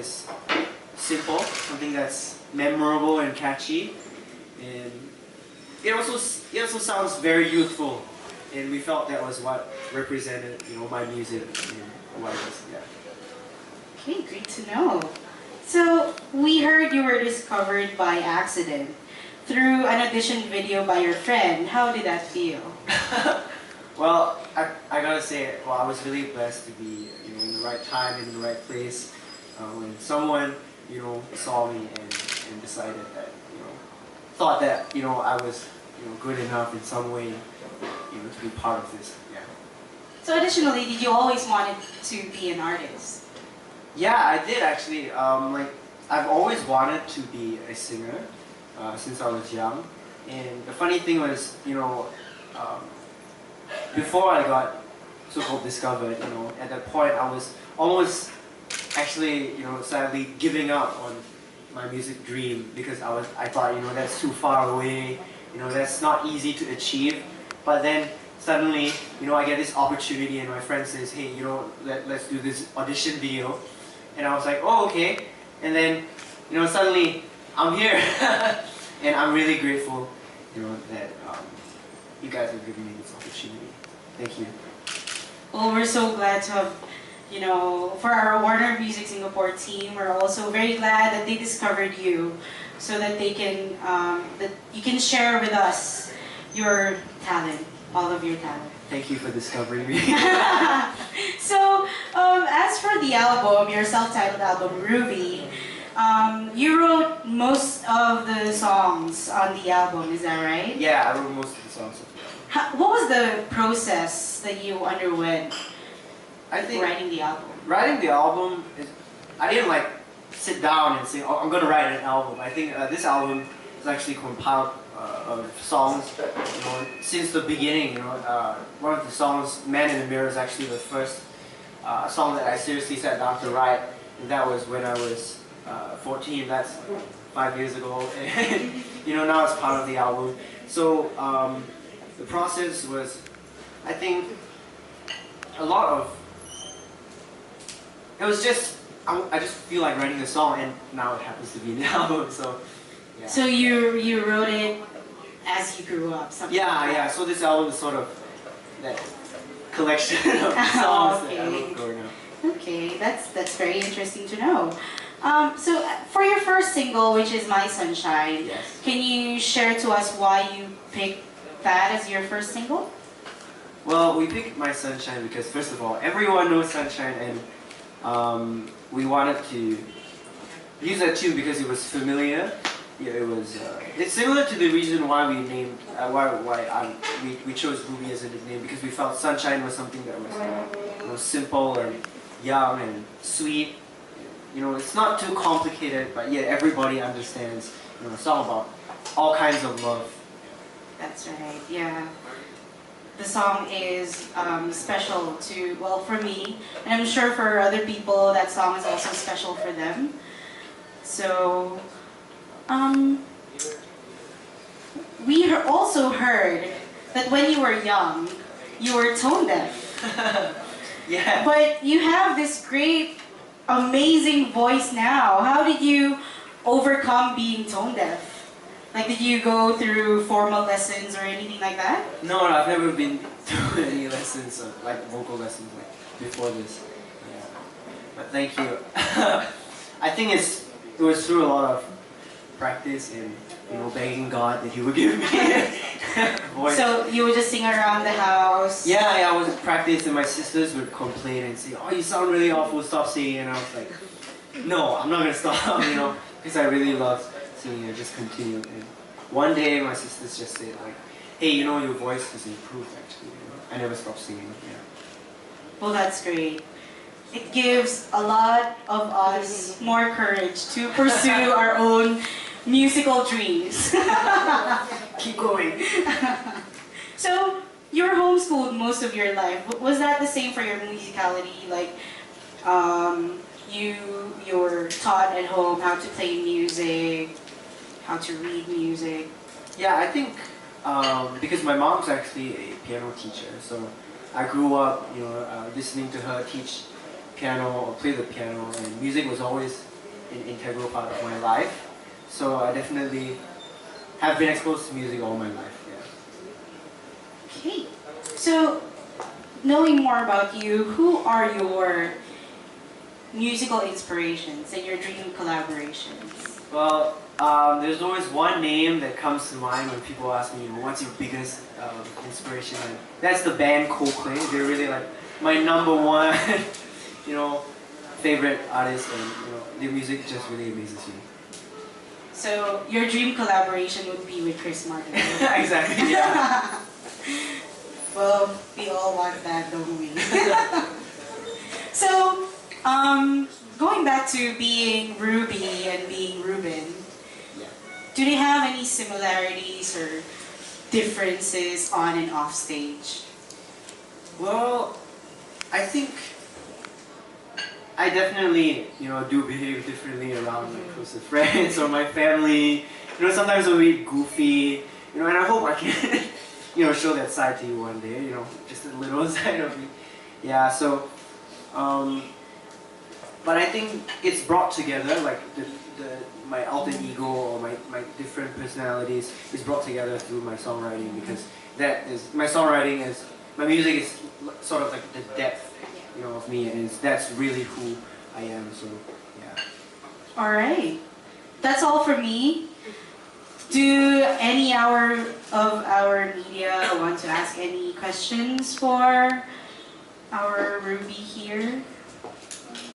is simple, something that's memorable and catchy, and it also sounds very youthful, and we felt that was what represented, my music and what it was. Yeah. Okay, great to know. So we heard you were discovered by accident through an audition video by your friend. How did that feel? Well, I gotta say, I was really blessed to be, in the right time, in the right place, when someone, saw me and decided that, thought that, I was, good enough in some way, to be part of this. Yeah. So additionally, did you always wanted to be an artist? Yeah, I did actually. I've always wanted to be a singer since I was young, and the funny thing was, before I got so-called discovered, at that point I was almost actually, sadly giving up on my music dream because I thought, that's too far away, that's not easy to achieve. But then suddenly, I get this opportunity and my friend says, hey, let's do this audition video. And I was like, oh, okay. And then, suddenly I'm here. And I'm really grateful, that you guys have given me this opportunity. Thank you. Well, we're so glad to have, for our Warner Music Singapore team, we're also very glad that they discovered you so that they can, that you can share with us your talent, all of your talent. Thank you for discovering me. So, as for the album, your self-titled album, Reuby, you wrote most of the songs on the album, is that right? Yeah, I wrote most of the songs. What was the process that you underwent writing the album? Writing the album, I didn't sit down and say, oh, I'm going to write an album. I think this album is actually compiled of songs, since the beginning. One of the songs, Man in the Mirror, is actually the first song that I seriously sat down to write, and that was when I was 14. That's 5 years ago, and now it's part of the album. So the process was, I think, a lot of. It was just I just feel like writing a song, and now it happens to be in the album. So. Yeah. So you wrote it as you grew up, something like that. Yeah. So this album is sort of that collection of songs that I wrote growing up. Okay, that's very interesting to know. So for your first single, which is My Sunshine, yes. Can you share to us why you picked that as your first single? Well, we picked My Sunshine because, first of all, everyone knows Sunshine, and we wanted to use that tune because it was familiar. Yeah, it was. It's similar to the reason why we named we chose Reuby as a nickname, because we felt Sunshine was something that was simple and young and sweet. It's not too complicated, but yet everybody understands. A song about all kinds of love. That's right. Yeah. The song is special to, well, for me, and I'm sure for other people that song is also special for them. So. We also heard that when you were young, you were tone deaf. Yeah. But you have this great, amazing voice now. How did you overcome being tone deaf? Did you go through formal lessons or anything like that? No, I've never been through any lessons, vocal lessons before this. Yeah. But thank you. I think it was through a lot of practice and begging God that He would give me a voice. So you would just sing around the house? Yeah, I was practice, and my sisters would complain and say, "Oh, you sound really awful, stop singing." And I was like, "No, I'm not gonna stop," because I really love singing. I just continued. And one day, my sisters just said, "Hey, your voice has improved actually." I never stopped singing. Yeah. Well, that's great. It gives a lot of us more courage to pursue our own musical dreams. Keep going. So, you were homeschooled most of your life. Was that the same for your musicality? You were taught at home how to play music, how to read music? Yeah, I think because my mom's actually a piano teacher, so I grew up, listening to her teach piano or play the piano, and music was always an integral part of my life. So I definitely have been exposed to music all my life. Yeah. Okay. So, knowing more about you, who are your musical inspirations and your dream collaborations? Well, there's always one name that comes to mind when people ask me, what's your biggest inspiration? And that's the band Coldplay. They're really like my number one, you know, favorite artist, and you know, their music just really amazes me. So, your dream collaboration would be with Chris Martin. Exactly. Yeah. Well, we all want that, don't we? So, going back to being Reuby and being Ruben, Yeah. do they have any similarities or differences on and off stage? Well, I think I definitely, you know, do behave differently around my closest friends or my family. You know, sometimes I'm a bit goofy, you know, and I hope I can, you know, show that side to you one day, you know, just a little side of me. Yeah, so, but I think it's brought together, like my alter ego or my different personalities is brought together through my songwriting, because my music is sort of like the depth, you know, of me, and that's really who I am. So yeah. All right, that's all for me. Do any of our media want to ask any questions for our Reuby here?